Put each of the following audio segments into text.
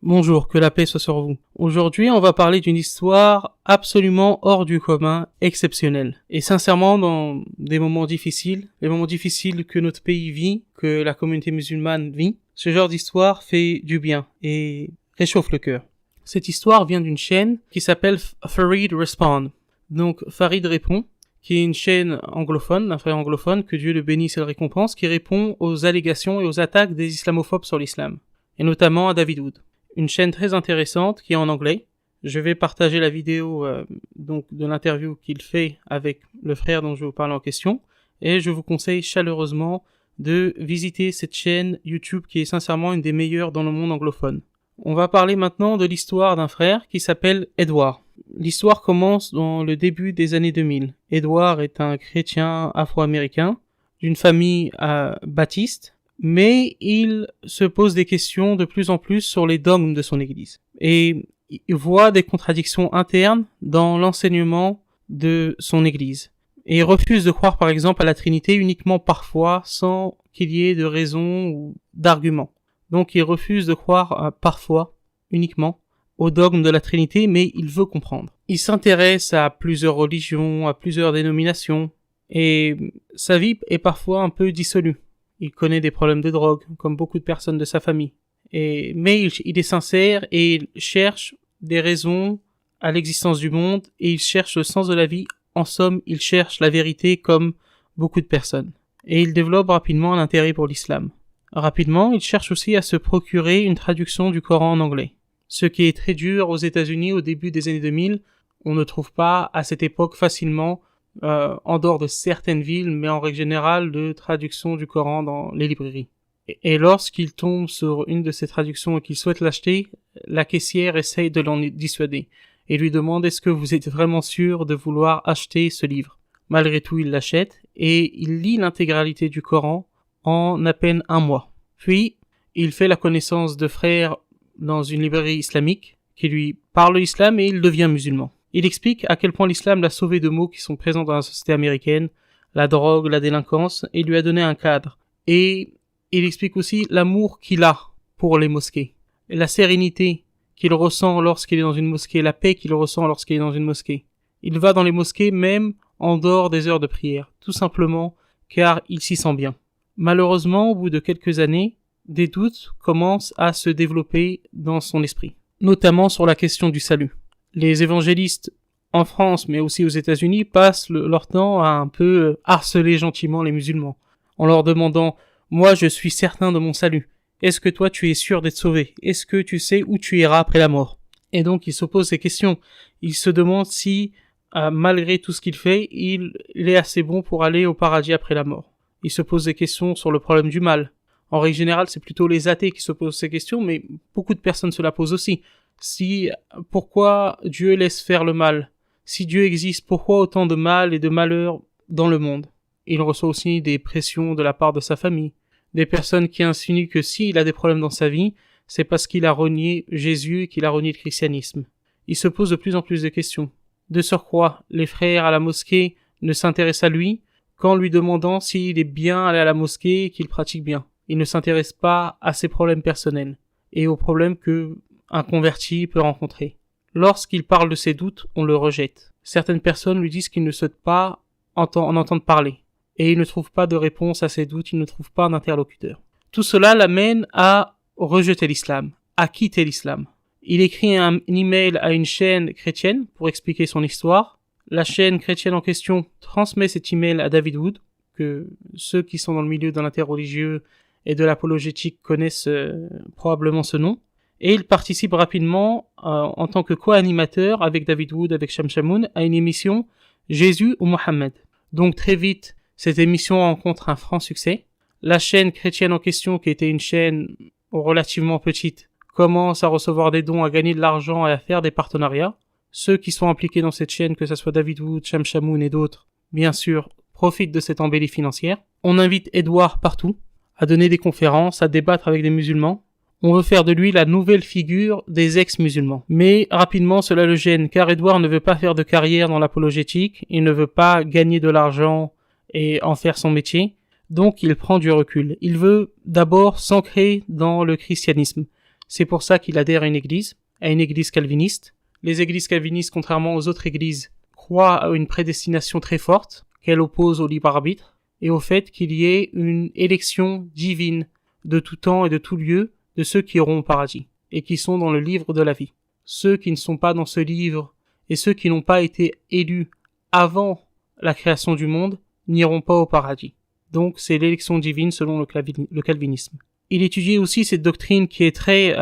Bonjour, que la paix soit sur vous. Aujourd'hui, on va parler d'une histoire absolument hors du commun, exceptionnelle. Et sincèrement, dans des moments difficiles, les moments difficiles que notre pays vit, que la communauté musulmane vit, ce genre d'histoire fait du bien et réchauffe le cœur. Cette histoire vient d'une chaîne qui s'appelle Farid Respond. Donc, Farid répond, qui est une chaîne anglophone, d'un frère anglophone, que Dieu le bénisse et le récompense, qui répond aux allégations et aux attaques des islamophobes sur l'islam, et notamment à David Wood. Une chaîne très intéressante qui est en anglais. Je vais partager la vidéo donc de l'interview qu'il fait avec le frère dont je vais vous parler en question, et je vous conseille chaleureusement de visiter cette chaîne YouTube qui est sincèrement une des meilleures dans le monde anglophone. On va parler maintenant de l'histoire d'un frère qui s'appelle Edward. L'histoire commence dans le début des années 2000. Edward est un chrétien afro-américain d'une famille baptiste, mais il se pose des questions de plus en plus sur les dogmes de son église. Et il voit des contradictions internes dans l'enseignement de son église. Et il refuse de croire par exemple à la Trinité uniquement parfois sans qu'il y ait de raison ou d'argument. Donc il refuse de croire parfois uniquement au dogme de la Trinité, mais il veut comprendre. Il s'intéresse à plusieurs religions, à plusieurs dénominations, et sa vie est parfois un peu dissolue. Il connaît des problèmes de drogue, comme beaucoup de personnes de sa famille. Mais il est sincère et il cherche des raisons à l'existence du monde et il cherche le sens de la vie. En somme, il cherche la vérité comme beaucoup de personnes. Et il développe rapidement un intérêt pour l'islam. Rapidement, il cherche aussi à se procurer une traduction du Coran en anglais. Ce qui est très dur aux États-Unis au début des années 2000. On ne trouve pas à cette époque facilement en dehors de certaines villes, mais en règle générale, de traduction du Coran dans les librairies. Et lorsqu'il tombe sur une de ces traductions et qu'il souhaite l'acheter, la caissière essaye de l'en dissuader et lui demande « Est-ce que vous êtes vraiment sûr de vouloir acheter ce livre ?» Malgré tout, il l'achète et il lit l'intégralité du Coran en à peine un mois. Puis, il fait la connaissance de frères dans une librairie islamique qui lui parle de l'islam et il devient musulman. Il explique à quel point l'islam l'a sauvé de maux qui sont présents dans la société américaine, la drogue, la délinquance, et lui a donné un cadre. Et il explique aussi l'amour qu'il a pour les mosquées, la sérénité qu'il ressent lorsqu'il est dans une mosquée, la paix qu'il ressent lorsqu'il est dans une mosquée. Il va dans les mosquées même en dehors des heures de prière, tout simplement car il s'y sent bien. Malheureusement, au bout de quelques années, des doutes commencent à se développer dans son esprit, notamment sur la question du salut. Les évangélistes en France, mais aussi aux États-Unis, passent leur temps à un peu harceler gentiment les musulmans, en leur demandant « Moi, je suis certain de mon salut. Est-ce que toi, tu es sûr d'être sauvé? Est-ce que tu sais où tu iras après la mort ?» Et donc, il se pose ces questions. Il se demande si, malgré tout ce qu'il fait, il est assez bon pour aller au paradis après la mort. Il se pose des questions sur le problème du mal. En règle générale, c'est plutôt les athées qui se posent ces questions, mais beaucoup de personnes se la posent aussi. Pourquoi Dieu laisse faire le mal? Si Dieu existe, pourquoi autant de mal et de malheur dans le monde? Il reçoit aussi des pressions de la part de sa famille. Des personnes qui insinuent que s'il a des problèmes dans sa vie, c'est parce qu'il a renié Jésus et qu'il a renié le christianisme. Il se pose de plus en plus de questions. De surcroît, les frères à la mosquée ne s'intéressent à lui qu'en lui demandant s'il est bien allé à la mosquée et qu'il pratique bien. Il ne s'intéresse pas à ses problèmes personnels et aux problèmes que un converti peut rencontrer. Lorsqu'il parle de ses doutes, on le rejette. Certaines personnes lui disent qu'il ne souhaite pas en entendre parler et il ne trouve pas de réponse à ses doutes, il ne trouve pas d'interlocuteur. Tout cela l'amène à rejeter l'islam, à quitter l'islam. Il écrit un email à une chaîne chrétienne pour expliquer son histoire. La chaîne chrétienne en question transmet cet email à David Wood, que ceux qui sont dans le milieu de l'interreligieux et de l'apologétique connaissent probablement ce nom. Et il participe rapidement en tant que co-animateur avec David Wood, avec Sham Shamoun, à une émission Jésus ou Mohammed. Donc très vite, cette émission rencontre un franc succès. La chaîne chrétienne en question, qui était une chaîne relativement petite, commence à recevoir des dons, à gagner de l'argent et à faire des partenariats. Ceux qui sont impliqués dans cette chaîne, que ce soit David Wood, Sham Shamoun et d'autres, bien sûr, profitent de cette embellie financière. On invite Edward partout, à donner des conférences, à débattre avec des musulmans. On veut faire de lui la nouvelle figure des ex-musulmans. Mais rapidement, cela le gêne, car Edward ne veut pas faire de carrière dans l'apologétique, il ne veut pas gagner de l'argent et en faire son métier, donc il prend du recul. Il veut d'abord s'ancrer dans le christianisme. C'est pour ça qu'il adhère à une église calviniste. Les églises calvinistes, contrairement aux autres églises, croient à une prédestination très forte, qu'elle oppose au libre arbitre, et au fait qu'il y ait une élection divine de tout temps et de tout lieu de ceux qui auront au paradis, et qui sont dans le livre de la vie. Ceux qui ne sont pas dans ce livre, et ceux qui n'ont pas été élus avant la création du monde, n'iront pas au paradis. Donc c'est l'élection divine selon le calvinisme. Il étudie aussi cette doctrine qui est très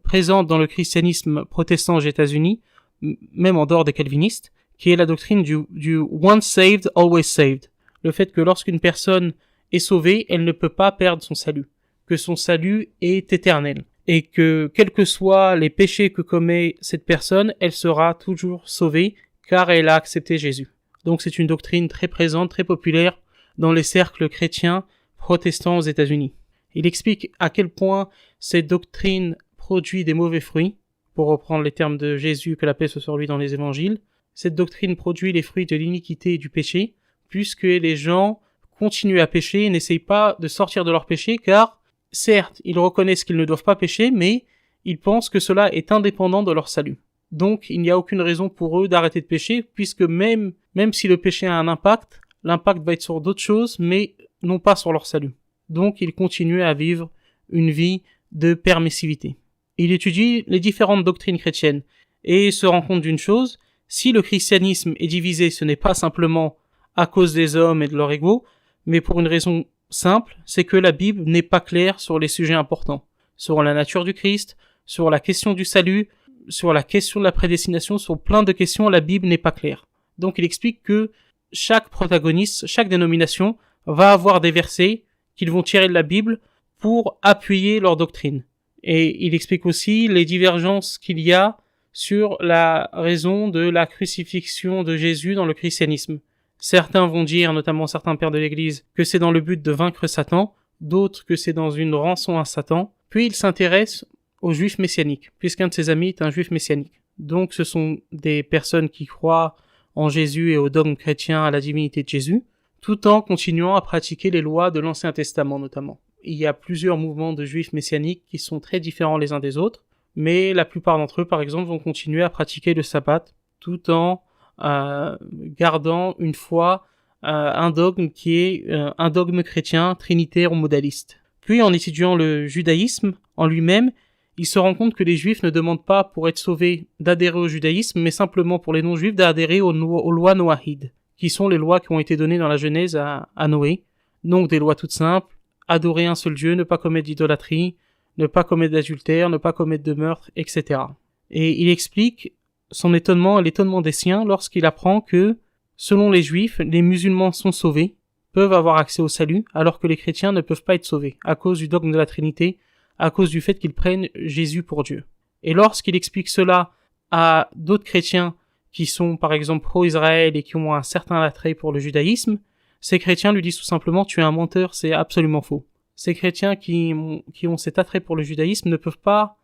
présente dans le christianisme protestant aux États-Unis, même en dehors des calvinistes, qui est la doctrine du once saved, always saved. Le fait que lorsqu'une personne est sauvée, elle ne peut pas perdre son salut, que son salut est éternel, et que quels que soient les péchés que commet cette personne, elle sera toujours sauvée, car elle a accepté Jésus. Donc c'est une doctrine très présente, très populaire dans les cercles chrétiens protestants aux États-Unis. Il explique à quel point cette doctrine produit des mauvais fruits, pour reprendre les termes de Jésus, que la paix soit sur lui dans les évangiles. Cette doctrine produit les fruits de l'iniquité et du péché, puisque les gens continuent à pécher et n'essayent pas de sortir de leur péché, car certes, ils reconnaissent qu'ils ne doivent pas pécher, mais ils pensent que cela est indépendant de leur salut. Donc, il n'y a aucune raison pour eux d'arrêter de pécher, puisque même si le péché a un impact, l'impact va être sur d'autres choses, mais non pas sur leur salut. Donc, ils continuent à vivre une vie de permissivité. Il étudie les différentes doctrines chrétiennes et se rend compte d'une chose: si le christianisme est divisé, ce n'est pas simplement à cause des hommes et de leur ego, mais pour une raison simple, c'est que la Bible n'est pas claire sur les sujets importants, sur la nature du Christ, sur la question du salut, sur la question de la prédestination, sur plein de questions, la Bible n'est pas claire. Donc il explique que chaque protagoniste, chaque dénomination va avoir des versets qu'ils vont tirer de la Bible pour appuyer leur doctrine. Et il explique aussi les divergences qu'il y a sur la raison de la crucifixion de Jésus dans le christianisme. Certains vont dire, notamment certains pères de l'Église, que c'est dans le but de vaincre Satan, d'autres que c'est dans une rançon à Satan. Puis il s'intéresse aux juifs messianiques, puisqu'un de ses amis est un juif messianique. Donc ce sont des personnes qui croient en Jésus et au dogme chrétien, à la divinité de Jésus, tout en continuant à pratiquer les lois de l'Ancien Testament notamment. Il y a plusieurs mouvements de juifs messianiques qui sont très différents les uns des autres, mais la plupart d'entre eux, par exemple, vont continuer à pratiquer le sabbat, tout en gardant une foi, un dogme qui est un dogme chrétien, trinitaire ou modaliste. Puis en étudiant le judaïsme en lui-même, il se rend compte que les juifs ne demandent pas pour être sauvés d'adhérer au judaïsme, mais simplement pour les non-juifs d'adhérer aux lois noahides, qui sont les lois qui ont été données dans la Genèse à Noé. Donc des lois toutes simples: adorer un seul Dieu, ne pas commettre d'idolâtrie, ne pas commettre d'adultère, ne pas commettre de meurtre, etc. Et il explique son étonnement et l'étonnement des siens lorsqu'il apprend que, selon les juifs, les musulmans sont sauvés, peuvent avoir accès au salut, alors que les chrétiens ne peuvent pas être sauvés, à cause du dogme de la Trinité, à cause du fait qu'ils prennent Jésus pour Dieu. Et lorsqu'il explique cela à d'autres chrétiens qui sont par exemple pro-Israël et qui ont un certain attrait pour le judaïsme, ces chrétiens lui disent tout simplement: tu es un menteur, c'est absolument faux. Ces chrétiens qui ont cet attrait pour le judaïsme ne peuvent pas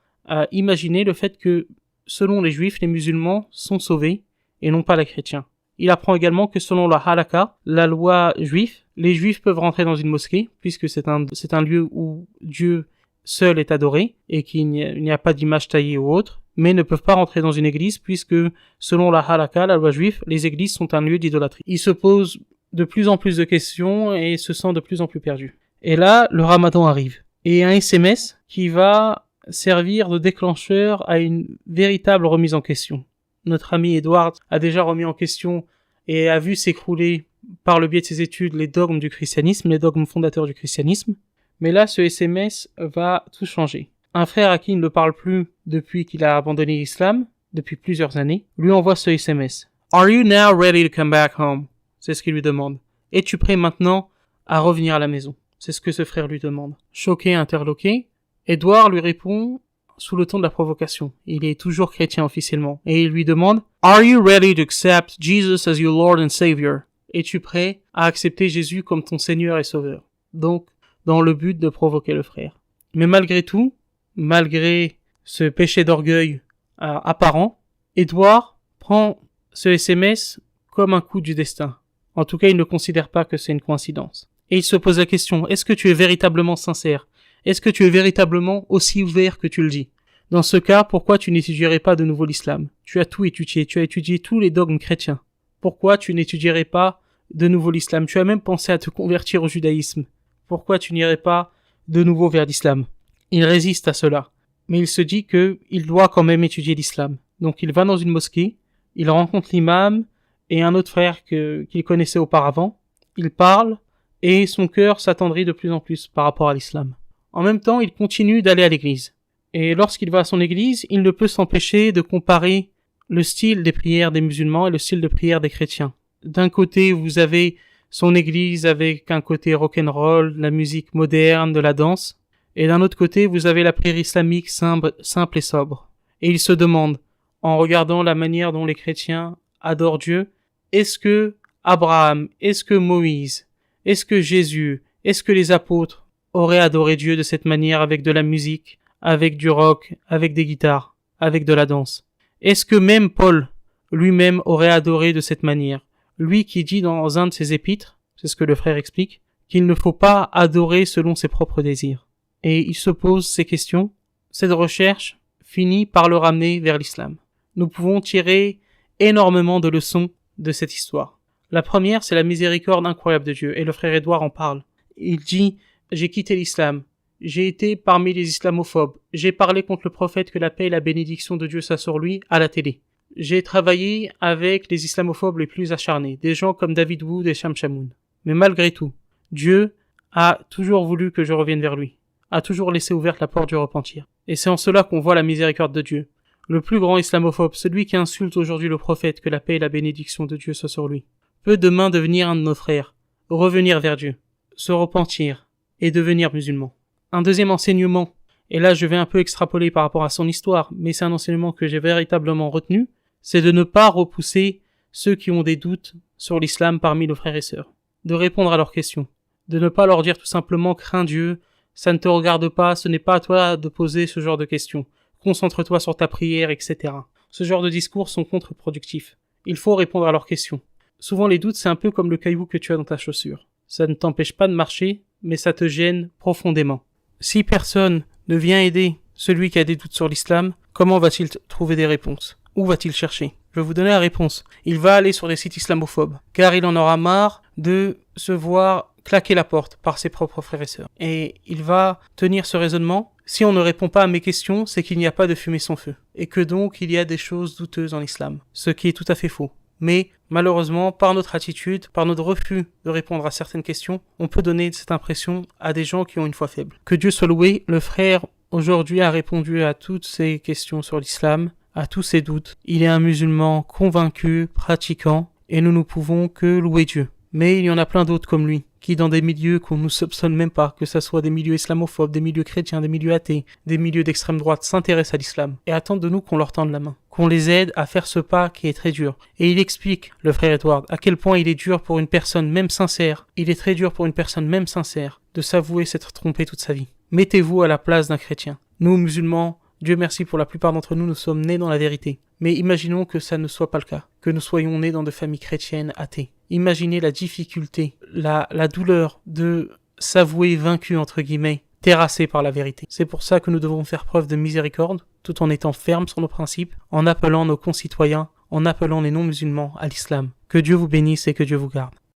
imaginer le fait que, selon les juifs, les musulmans sont sauvés et non pas les chrétiens. Il apprend également que selon la halakha, la loi juive, les juifs peuvent rentrer dans une mosquée, puisque c'est un lieu où Dieu seul est adoré et qu'il n'y a pas d'image taillée ou autre, mais ne peuvent pas rentrer dans une église, puisque selon la halakha, la loi juive, les églises sont un lieu d'idolâtrie. Il se pose de plus en plus de questions et se sent de plus en plus perdu. Et là, le Ramadan arrive. Et un SMS qui va servir de déclencheur à une véritable remise en question. Notre ami Edward a déjà remis en question et a vu s'écrouler par le biais de ses études les dogmes du christianisme, les dogmes fondateurs du christianisme. Mais là, ce SMS va tout changer. Un frère à qui il ne parle plus depuis qu'il a abandonné l'islam, depuis plusieurs années, lui envoie ce SMS. « Are you now ready to come back home ?» C'est ce qu'il lui demande. « Es-tu prêt maintenant à revenir à la maison ?» C'est ce que ce frère lui demande. Choqué, interloqué, Edouard lui répond sous le ton de la provocation. Il est toujours chrétien officiellement. Et il lui demande « Are you ready to accept Jesus as your Lord and Savior ?» Es-tu prêt à accepter Jésus comme ton Seigneur et Sauveur? Donc, dans le but de provoquer le frère. Mais malgré tout, malgré ce péché d'orgueil apparent, Edouard prend ce SMS comme un coup du destin. En tout cas, il ne considère pas que c'est une coïncidence. Et il se pose la question: est-ce que tu es véritablement sincère? Est-ce que tu es véritablement aussi ouvert que tu le dis? Dans ce cas, pourquoi tu n'étudierais pas de nouveau l'islam? Tu as tout étudié, tu as étudié tous les dogmes chrétiens. Pourquoi tu n'étudierais pas de nouveau l'islam? Tu as même pensé à te convertir au judaïsme. Pourquoi tu n'irais pas de nouveau vers l'islam? Il résiste à cela. Mais il se dit qu'il doit quand même étudier l'islam. Donc il va dans une mosquée, il rencontre l'imam et un autre frère qu'il connaissait auparavant. Il parle et son cœur s'attendrit de plus en plus par rapport à l'islam. En même temps, il continue d'aller à l'église. Et lorsqu'il va à son église, il ne peut s'empêcher de comparer le style des prières des musulmans et le style de prière des chrétiens. D'un côté, vous avez son église avec un côté rock'n'roll, la musique moderne, de la danse. Et d'un autre côté, vous avez la prière islamique simple et sobre. Et il se demande, en regardant la manière dont les chrétiens adorent Dieu, est-ce que Abraham, est-ce que Moïse, est-ce que Jésus, est-ce que les apôtres auraient adoré Dieu de cette manière avec de la musique, avec du rock, avec des guitares, avec de la danse? Est-ce que même Paul lui-même aurait adoré de cette manière? Lui qui dit dans un de ses épîtres, c'est ce que le frère explique, qu'il ne faut pas adorer selon ses propres désirs. Et il se pose ces questions. Cette recherche finit par le ramener vers l'islam. Nous pouvons tirer énormément de leçons de cette histoire. La première, c'est la miséricorde incroyable de Dieu, et le frère Édouard en parle. Il dit, j'ai quitté l'islam, j'ai été parmi les islamophobes, j'ai parlé contre le prophète que la paix et la bénédiction de Dieu soient sur lui à la télé. J'ai travaillé avec les islamophobes les plus acharnés, des gens comme David Wood et Sham Shamoun. Mais malgré tout, Dieu a toujours voulu que je revienne vers lui, a toujours laissé ouverte la porte du repentir. Et c'est en cela qu'on voit la miséricorde de Dieu. Le plus grand islamophobe, celui qui insulte aujourd'hui le prophète, que la paix et la bénédiction de Dieu soient sur lui, peut demain devenir un de nos frères, revenir vers Dieu, se repentir et devenir musulman. Un deuxième enseignement, et là je vais un peu extrapoler par rapport à son histoire, mais c'est un enseignement que j'ai véritablement retenu, c'est de ne pas repousser ceux qui ont des doutes sur l'islam parmi nos frères et sœurs, de répondre à leurs questions, de ne pas leur dire tout simplement « crains Dieu », ça ne te regarde pas, ce n'est pas à toi de poser ce genre de questions. Concentre-toi sur ta prière, etc. Ce genre de discours sont contre-productifs. Il faut répondre à leurs questions. Souvent les doutes, c'est un peu comme le caillou que tu as dans ta chaussure. Ça ne t'empêche pas de marcher, mais ça te gêne profondément. Si personne ne vient aider celui qui a des doutes sur l'islam, comment va-t-il trouver des réponses? Où va-t-il chercher? Je vais vous donner la réponse. Il va aller sur des sites islamophobes, car il en aura marre de se voir claquer la porte par ses propres frères et sœurs. Et il va tenir ce raisonnement, si on ne répond pas à mes questions, c'est qu'il n'y a pas de fumée sans feu, et que donc il y a des choses douteuses en islam, ce qui est tout à fait faux. Mais malheureusement, par notre attitude, par notre refus de répondre à certaines questions, on peut donner cette impression à des gens qui ont une foi faible. Que Dieu soit loué, le frère aujourd'hui a répondu à toutes ces questions sur l'islam, à tous ses doutes. Il est un musulman convaincu, pratiquant, et nous ne pouvons que louer Dieu. Mais il y en a plein d'autres comme lui, qui dans des milieux qu'on ne soupçonne même pas, que ce soit des milieux islamophobes, des milieux chrétiens, des milieux athées, des milieux d'extrême droite, s'intéressent à l'islam et attendent de nous qu'on leur tende la main, qu'on les aide à faire ce pas qui est très dur. Et il explique, le frère Edward, à quel point il est dur pour une personne même sincère, il est très dur pour une personne même sincère de s'avouer s'être trompé toute sa vie. Mettez-vous à la place d'un chrétien. Nous, musulmans, Dieu merci pour la plupart d'entre nous, nous sommes nés dans la vérité. Mais imaginons que ça ne soit pas le cas, que nous soyons nés dans de familles chrétiennes athées. Imaginez la difficulté, la douleur de s'avouer vaincu, entre guillemets, terrassé par la vérité. C'est pour ça que nous devons faire preuve de miséricorde, tout en étant fermes sur nos principes, en appelant nos concitoyens, en appelant les non-musulmans à l'islam. Que Dieu vous bénisse et que Dieu vous garde.